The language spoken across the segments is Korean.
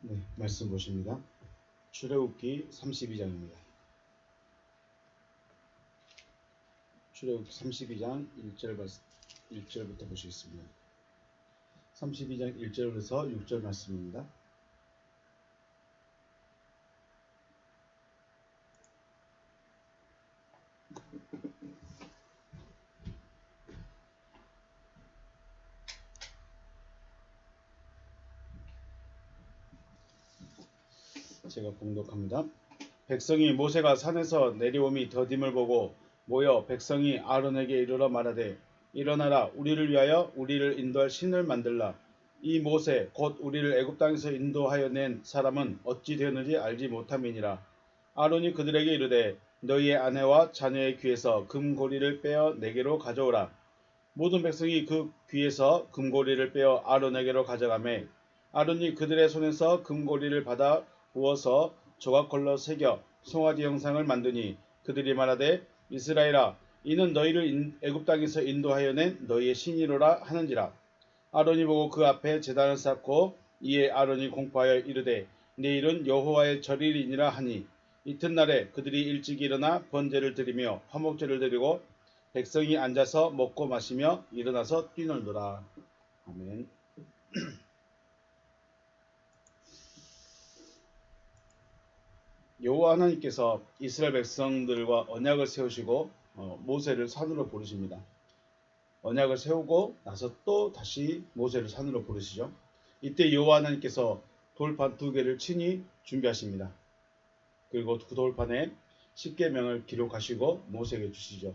네, 말씀 보십니다. 출애굽기 32장입니다. 출애굽기 32장 1절부터 보시겠습니다. 32장 1절에서 6절 말씀입니다. 제가 봉독합니다. 백성이 모세가 산에서 내려옴이 더딤을 보고 모여 백성이 아론에게 이르러 말하되 일어나라 우리를 위하여 우리를 인도할 신을 만들라. 이 모세 곧 우리를 애굽 땅에서 인도하여 낸 사람은 어찌 되었는지 알지 못함이니라. 아론이 그들에게 이르되 너희의 아내와 자녀의 귀에서 금고리를 빼어 내게로 가져오라. 모든 백성이 그 귀에서 금고리를 빼어 아론에게로 가져가매 아론이 그들의 손에서 금고리를 받아 부어서 조각걸로 새겨 송아지 형상을 만드니 그들이 말하되 이스라엘아 이는 너희를 애굽 땅에서 인도하여 낸 너희의 신이로라 하는지라. 아론이 보고 그 앞에 제단을 쌓고 이에 아론이 공포하여 이르되 내일은 여호와의 절일이니라 하니 이튿날에 그들이 일찍 일어나 번제를 드리며 화목제를 드리고 백성이 앉아서 먹고 마시며 일어나서 뛰놀더라. 아멘. 여호와 하나님께서 이스라엘 백성들과 언약을 세우시고 모세를 산으로 부르십니다. 언약을 세우고 나서 또 다시 모세를 산으로 부르시죠. 이때 여호와 하나님께서 돌판 2개를 친히 준비하십니다. 그리고 그 돌판에 십계명을 기록하시고 모세에게 주시죠.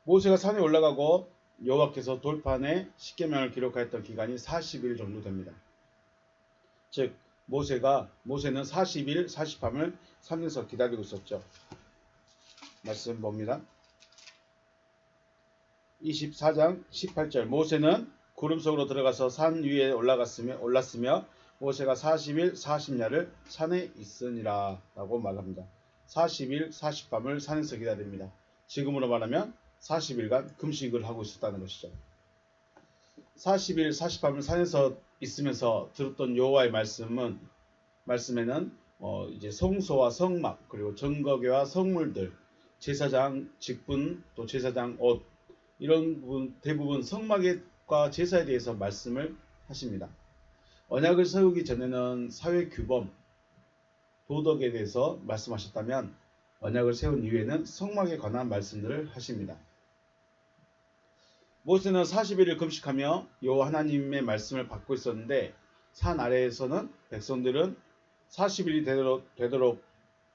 모세가 산에 올라가고 여호와께서 돌판에 십계명을 기록하였던 기간이 40일 정도 됩니다. 즉 모세는 40일 40밤을 산에서 기다리고 있었죠. 말씀 봅니다. 24장 18절 모세는 구름 속으로 들어가서 산 위에 올랐으며 모세가 40일 40야를 산에 있으니라 라고 말합니다. 40일 40밤을 산에서 기다립니다. 지금으로 말하면 40일간 금식을 하고 있었다는 것이죠. 40일 40밤을 산에서 있으면서 들었던 여호와의 말씀에는 이제 성소와 성막 그리고 정거궤와 성물들, 제사장 직분 또 제사장 옷 이런 부분 대부분 성막과 제사에 대해서 말씀을 하십니다. 언약을 세우기 전에는 사회 규범, 도덕에 대해서 말씀하셨다면 언약을 세운 이후에는 성막에 관한 말씀들을 하십니다. 모세는 40일을 금식하며 여호와 하나님의 말씀을 받고 있었는데 산 아래에서는 백성들은 40일이 되도록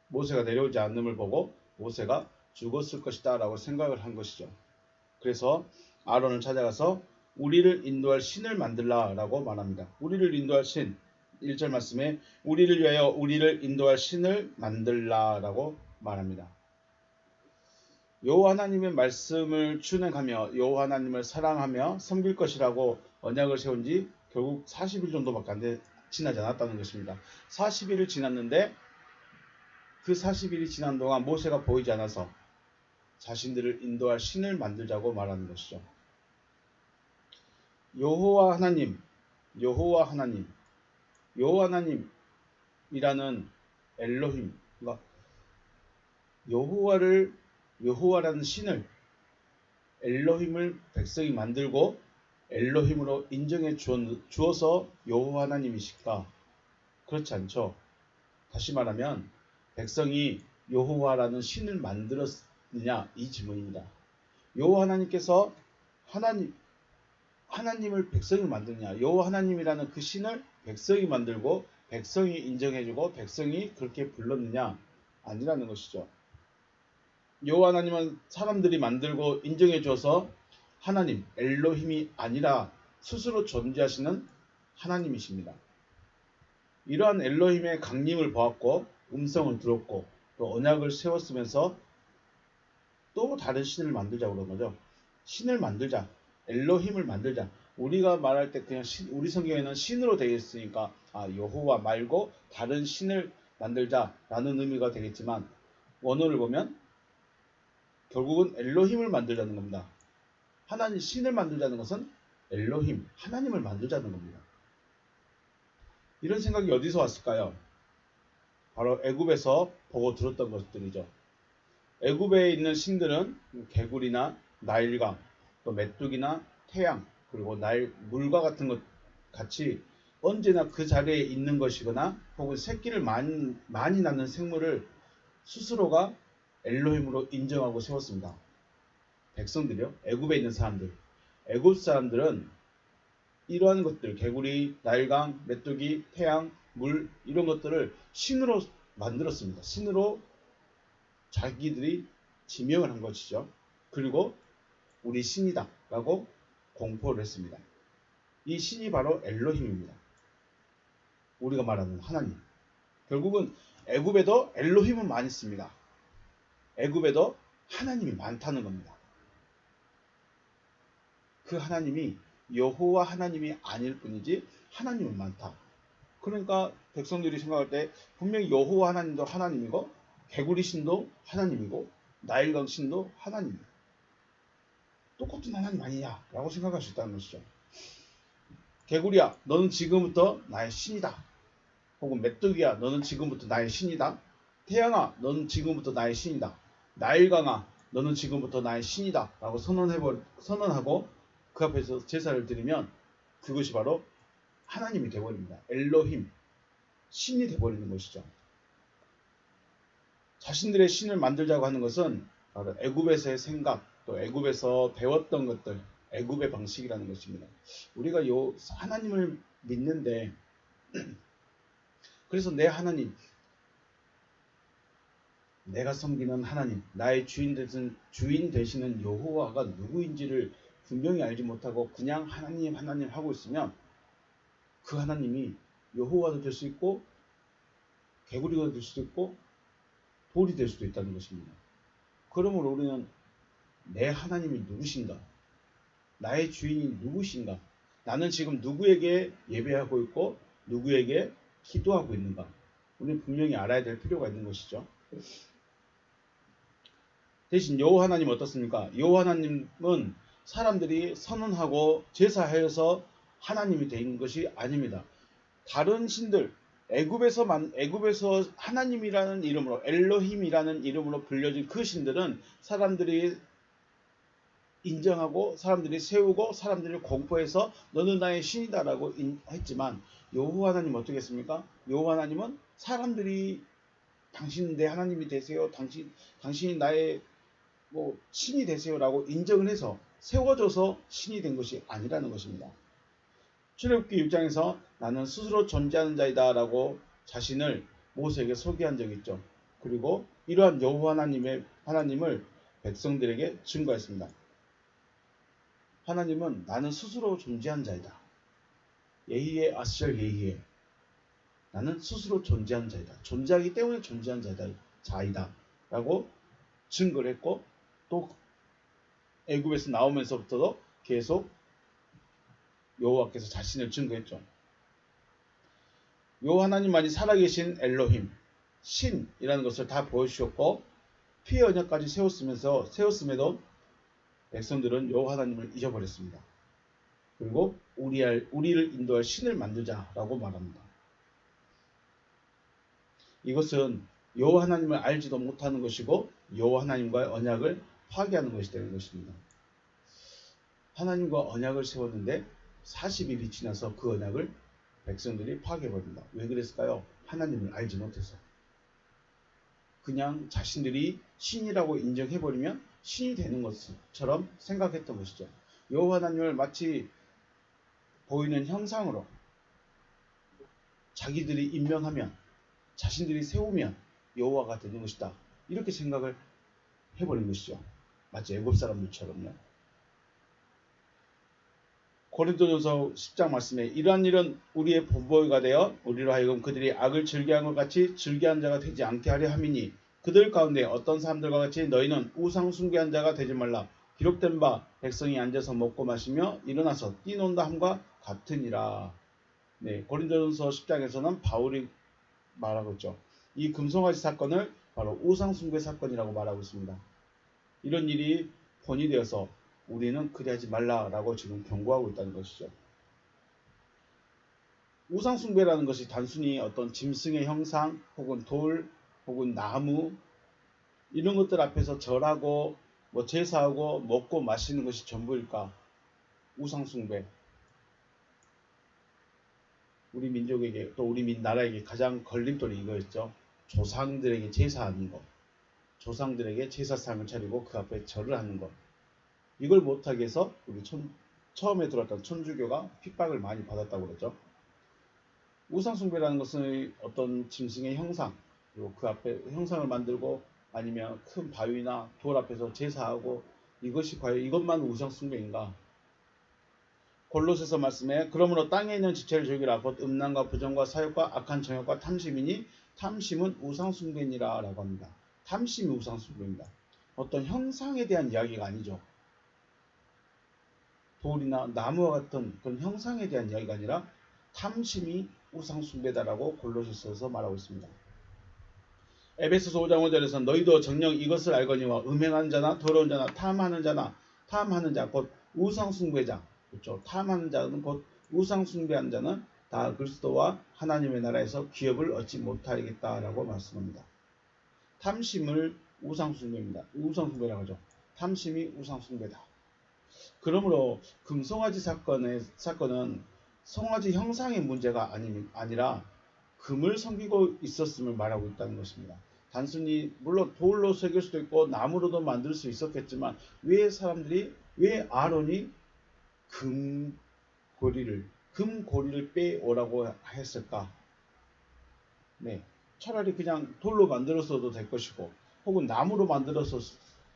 모세가 내려오지 않음을 보고 모세가 죽었을 것이다 라고 생각을 한 것이죠. 그래서 아론을 찾아가서 우리를 인도할 신을 만들라 라고 말합니다. 우리를 인도할 신 1절 말씀에 우리를 위하여 우리를 인도할 신을 만들라 라고 말합니다. 여호와 하나님의 말씀을 준행하며 여호와 하나님을 사랑하며 섬길 것이라고 언약을 세운 지 결국 40일 정도밖에 지나지 않았다는 것입니다. 40일을 지났는데 그 40일이 지난 동안 모세가 보이지 않아서 자신들을 인도할 신을 만들자고 말하는 것이죠. 여호와 하나님이라는 엘로힘, 그러니까 여호와라는 신을 엘로힘을 백성이 만들고 엘로힘으로 인정해 주어서 여호와 하나님이실까? 그렇지 않죠. 다시 말하면 백성이 여호와라는 신을 만들었느냐 이 질문입니다. 여호와 하나님께서 하나님을 백성이 만드냐? 여호와 하나님이라는 그 신을 백성이 만들고 백성이 인정해주고 백성이 그렇게 불렀느냐? 아니라는 것이죠. 여호와 하나님은 사람들이 만들고 인정해줘서 하나님, 엘로힘이 아니라 스스로 존재하시는 하나님이십니다. 이러한 엘로힘의 강림을 보았고 음성을 들었고 또 언약을 세웠으면서 또 다른 신을 만들자고 그런 거죠. 신을 만들자. 엘로힘을 만들자. 우리가 말할 때 그냥 우리 성경에는 신으로 되어 있으니까 여호와 말고 다른 신을 만들자라는 의미가 되겠지만 원어를 보면 결국은 엘로힘을 만들자는 겁니다. 신을 만들자는 것은 엘로힘, 하나님을 만들자는 겁니다. 이런 생각이 어디서 왔을까요? 바로 애굽에서 보고 들었던 것들이죠. 애굽에 있는 신들은 개구리나 나일강, 또 메뚜기나 태양, 그리고 물과 같은 것 같이 언제나 그 자리에 있는 것이거나 혹은 새끼를 많이 낳는 생물을 스스로가 엘로힘으로 인정하고 세웠습니다. 백성들이요. 애굽에 있는 사람들. 애굽 사람들은 이러한 것들, 개구리, 나일강, 메뚜기, 태양, 물 이런 것들을 신으로 만들었습니다. 신으로 자기들이 지명을 한 것이죠. 그리고 우리 신이다 라고 공포를 했습니다. 이 신이 바로 엘로힘입니다. 우리가 말하는 하나님. 결국은 애굽에도 엘로힘은 많이 씁니다. 애굽에도 하나님이 많다는 겁니다. 그 하나님이 여호와 하나님이 아닐 뿐이지 하나님은 많다. 그러니까 백성들이 생각할 때 분명히 여호와 하나님도 하나님이고 개구리 신도 하나님이고 나일강 신도 하나님이고 똑같은 하나님 아니냐 라고 생각할 수 있다는 것이죠. 개구리야 너는 지금부터 나의 신이다. 혹은 메뚜기야 너는 지금부터 나의 신이다. 태양아 너는 지금부터 나의 신이다. 나일강아 너는 지금부터 나의 신이다 라고 선언하고 그 앞에서 제사를 드리면 그것이 바로 하나님이 되어버립니다. 엘로힘 신이 되어버리는 것이죠. 자신들의 신을 만들자고 하는 것은 바로 애굽에서의 생각 또 애굽에서 배웠던 것들 애굽의 방식이라는 것입니다. 우리가 하나님을 믿는데 그래서 내 하나님 내가 섬기는 하나님 나의 주인 되시는 여호와가 누구인지를 분명히 알지 못하고 그냥 하나님 하고 있으면 그 하나님이 여호와도 될 수 있고 개구리가 될 수도 있고 돌이 될 수도 있다는 것입니다. 그러므로 우리는 내 하나님이 누구신가? 나의 주인이 누구신가? 나는 지금 누구에게 예배하고 있고 누구에게 기도하고 있는가? 우리는 분명히 알아야 될 필요가 있는 것이죠. 대신 여호와 하나님 어떻습니까? 여호와 하나님은 사람들이 선언하고 제사하여서 하나님이 된 것이 아닙니다. 다른 신들 애굽에서 하나님이라는 이름으로 엘로힘이라는 이름으로 불려진 그 신들은 사람들이 인정하고 사람들이 세우고 사람들이 공포해서 너는 나의 신이다라고 했지만 여호와 하나님 어떻게 했습니까? 여호와 하나님은 사람들이 당신 내 하나님이 되세요. 당신이 나의 신이 되세요라고 인정을 해서 세워져서 신이 된 것이 아니라는 것입니다. 출애굽기 6장에서 나는 스스로 존재하는 자이다 라고 자신을 모세에게 소개한 적이 있죠. 그리고 이러한 여호와 하나님을 백성들에게 증거했습니다. 하나님은 나는 스스로 존재한 자이다. 예히에 아스셜 예히에 나는 스스로 존재한 자이다. 존재하기 때문에 존재한 자이다. 라고 증거를 했고 또 애굽에서 나오면서부터도 계속 여호와께서 자신을 증거했죠. 여호와 하나님만이 살아계신 엘로힘, 신이라는 것을 다 보여주셨고 피의 언약까지 세웠음에도 백성들은 여호와 하나님을 잊어버렸습니다. 그리고 우리를 인도할 신을 만들자라고 말합니다. 이것은 여호와 하나님을 알지도 못하는 것이고 여호와 하나님과의 언약을 파괴하는 것이 되는 것입니다. 하나님과 언약을 세웠는데 40일이 지나서 그 언약을 백성들이 파괴해버립니다. 왜 그랬을까요? 하나님을 알지 못해서. 그냥 자신들이 신이라고 인정해버리면 신이 되는 것처럼 생각했던 것이죠. 여호와 하나님을 마치 보이는 형상으로 자기들이 임명하면 자신들이 세우면 여호와가 되는 것이다. 이렇게 생각을 해버린 것이죠. 마치 애굽 사람들처럼요. 고린도전서 10장 말씀에 이러한 일은 우리의 본보기가 되어 우리로 하여금 그들이 악을 즐겨한 것 같이 즐겨한 자가 되지 않게 하려 함이니 그들 가운데 어떤 사람들과 같이 너희는 우상 숭배한 자가 되지 말라. 기록된 바 백성이 앉아서 먹고 마시며 일어나서 뛰논다 함과 같으니라. 네, 고린도전서 10장에서는 바울이 말하고 있죠. 이 금송아지 사건을 바로 우상 숭배 사건이라고 말하고 있습니다. 이런 일이 본이 되어서 우리는 그리하지 말라라고 지금 경고하고 있다는 것이죠. 우상숭배라는 것이 단순히 어떤 짐승의 형상 혹은 돌 혹은 나무 이런 것들 앞에서 절하고 뭐 제사하고 먹고 마시는 것이 전부일까? 우상숭배. 우리 민족에게 또 우리 나라에게 가장 걸림돌이 이거였죠. 조상들에게 제사하는 것. 조상들에게 제사상을 차리고 그 앞에 절을 하는 것. 이걸 못하게 해서 우리 처음에 들어왔던 천주교가 핍박을 많이 받았다고 그러죠. 우상숭배라는 것은 어떤 짐승의 형상, 그리고 그 앞에 형상을 만들고 아니면 큰 바위나 돌 앞에서 제사하고 이것이 과연 이것만 우상숭배인가? 골로새서 말씀에 그러므로 땅에 있는 지체를 즐기라 곧 음란과 부정과 사욕과 악한 정욕과 탐심이니 탐심은 우상숭배니라 라고 합니다. 탐심이 우상숭배입니다. 어떤 형상에 대한 이야기가 아니죠. 돌이나 나무와 같은 그런 형상에 대한 이야기가 아니라 탐심이 우상숭배다라고 골로새서에서 말하고 있습니다. 에베소서 5장 5절에서 너희도 정녕 이것을 알거니와 음행하는 자나 더러운 자나 탐하는 자 곧 우상숭배자 그렇죠. 탐하는 자는 곧 우상숭배하는 자는 다 그리스도와 하나님의 나라에서 기업을 얻지 못하겠다라고 말씀합니다. 탐심을 우상숭배라고 하죠. 탐심이 우상숭배다. 그러므로 금송아지 사건은 송아지 형상의 문제가 아니라 금을 섬기고 있었음을 말하고 있다는 것입니다. 단순히 물론 돌로 새길 수도 있고 나무로도 만들 수 있었겠지만 왜 아론이 금고리를 빼오라고 했을까? 네, 차라리 그냥 돌로 만들었어도 될 것이고 혹은 나무로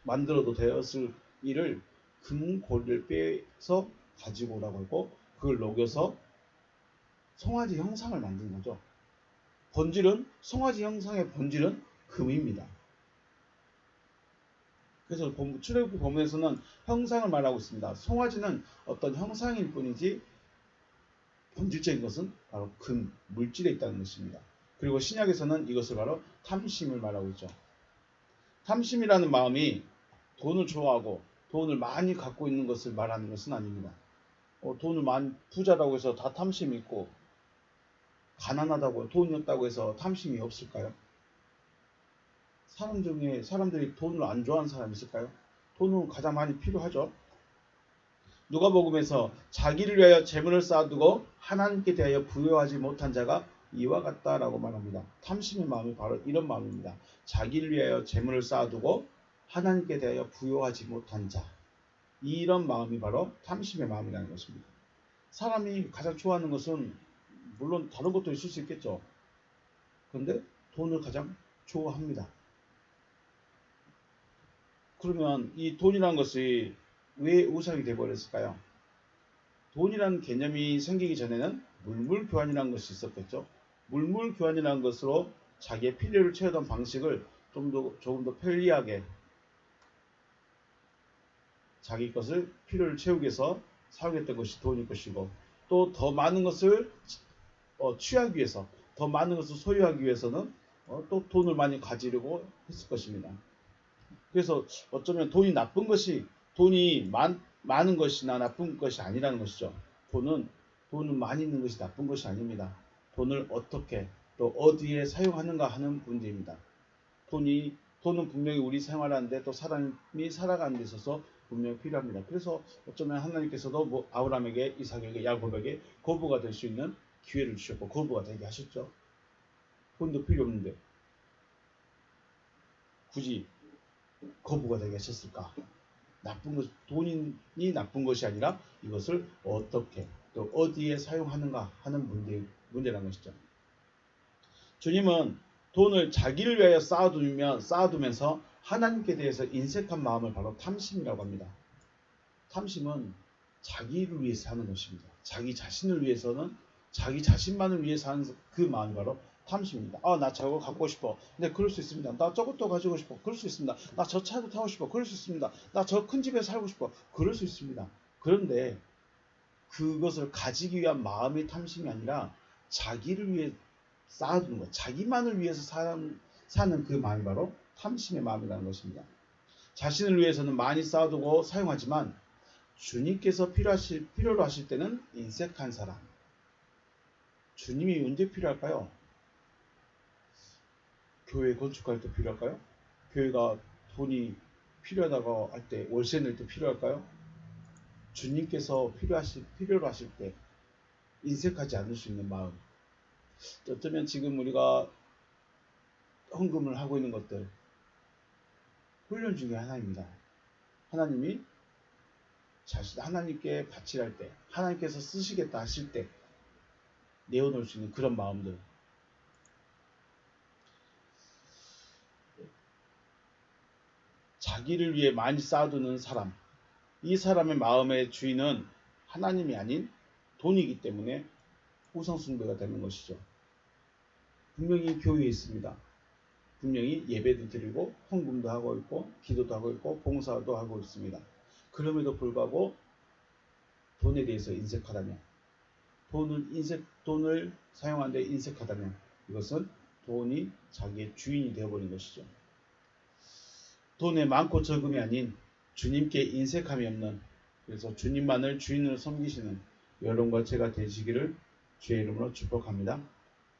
만들어도 되었을 일을 금고리를 빼서 가지고 오라고 하고 그걸 녹여서 송아지 형상을 만든 거죠. 송아지 형상의 본질은 금입니다. 그래서 출애굽기 본문에서는 형상을 말하고 있습니다. 송아지는 어떤 형상일 뿐이지 본질적인 것은 바로 금, 물질에 있다는 것입니다. 그리고 신약에서는 이것을 바로 탐심을 말하고 있죠. 탐심이라는 마음이 돈을 좋아하고 돈을 많이 갖고 있는 것을 말하는 것은 아닙니다. 돈을 많이 부자라고 해서 다 탐심이 있고 가난하다고 돈이 없다고 해서 탐심이 없을까요? 사람 중에 사람들이 돈을 안 좋아하는 사람이 있을까요? 돈은 가장 많이 필요하죠. 누가복음에서 자기를 위하여 재물을 쌓아두고 하나님께 대하여 부여하지 못한 자가 이와 같다라고 말합니다. 탐심의 마음이 바로 이런 마음입니다. 자기를 위하여 재물을 쌓아두고 하나님께 대하여 부여하지 못한 자. 이런 마음이 바로 탐심의 마음이라는 것입니다. 사람이 가장 좋아하는 것은 물론 다른 것도 있을 수 있겠죠. 그런데 돈을 가장 좋아합니다. 그러면 이 돈이라는 것이 왜 우상이 되어버렸을까요? 돈이라는 개념이 생기기 전에는 물물교환이라는 것이 있었겠죠. 물물교환이라는 것으로 자기의 필요를 채우던 방식을 조금 더 편리하게 자기 것을 필요를 채우기 위해서 사용했던 것이 돈일 것이고 또 더 많은 것을 취하기 위해서 더 많은 것을 소유하기 위해서는 또 돈을 많이 가지려고 했을 것입니다. 그래서 어쩌면 돈이 많은 것이나 나쁜 것이 아니라는 것이죠. 돈은 많이 있는 것이 나쁜 것이 아닙니다. 돈을 어떻게 또 어디에 사용하는가 하는 문제입니다. 돈은 분명히 우리 생활하는데 또 사람이 살아가는 데 있어서 분명히 필요합니다. 그래서 어쩌면 하나님께서도 아브라함에게 이삭에게 야곱에게 거부가 될 수 있는 기회를 주셨고 거부가 되게 하셨죠. 돈도 필요 없는데 굳이 거부가 되게 하셨을까? 돈이 나쁜 것이 아니라 이것을 어떻게 또 어디에 사용하는가 하는 문제라는 것이죠. 주님은 돈을 자기를 위하여 쌓아두면서 하나님께 대해서 인색한 마음을 바로 탐심이라고 합니다. 탐심은 자기를 위해서 하는 것입니다. 자기 자신을 위해서는 자기 자신만을 위해서 하는 그 마음이 바로 탐심입니다. 나 저거 갖고 싶어. 네, 그럴 수 있습니다. 나 저것도 가지고 싶어. 그럴 수 있습니다. 나 저 차도 타고 싶어. 그럴 수 있습니다. 나 저 큰 집에 살고 싶어. 그럴 수 있습니다. 그런데 그것을 가지기 위한 마음의 탐심이 아니라 자기를 위해 쌓아두는 것, 자기만을 위해서 사는 그 마음이 바로 탐심의 마음이라는 것입니다. 자신을 위해서는 많이 쌓아두고 사용하지만 주님께서 필요로 하실 때는 인색한 사람, 주님이 언제 필요할까요? 교회 건축할 때 필요할까요? 교회가 돈이 필요하다고 할 때 월세 낼 때 필요할까요? 주님께서 필요로 하실 때 인색하지 않을 수 있는 마음. 어쩌면 지금 우리가 헌금을 하고 있는 것들 훈련 중에 하나입니다. 하나님이 하나님께 바치할 때, 하나님께서 쓰시겠다 하실 때 내어놓을 수 있는 그런 마음들. 자기를 위해 많이 쌓아두는 사람, 이 사람의 마음의 주인은 하나님이 아닌 돈이기 때문에 우상숭배가 되는 것이죠. 분명히 교회에 있습니다. 분명히 예배도 드리고 헌금도 하고 있고 기도도 하고 있고 봉사도 하고 있습니다. 그럼에도 불구하고 돈에 대해서 인색하다면, 돈을 사용하는 데 인색하다면 이것은 돈이 자기의 주인이 되어버린 것이죠. 돈의 많고 적음이 아닌 주님께 인색함이 없는, 그래서 주님만을 주인으로 섬기시는 여러분과 제가 되시기를 주의 이름으로 축복합니다.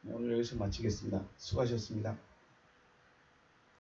오늘 여기서 마치겠습니다. 수고하셨습니다.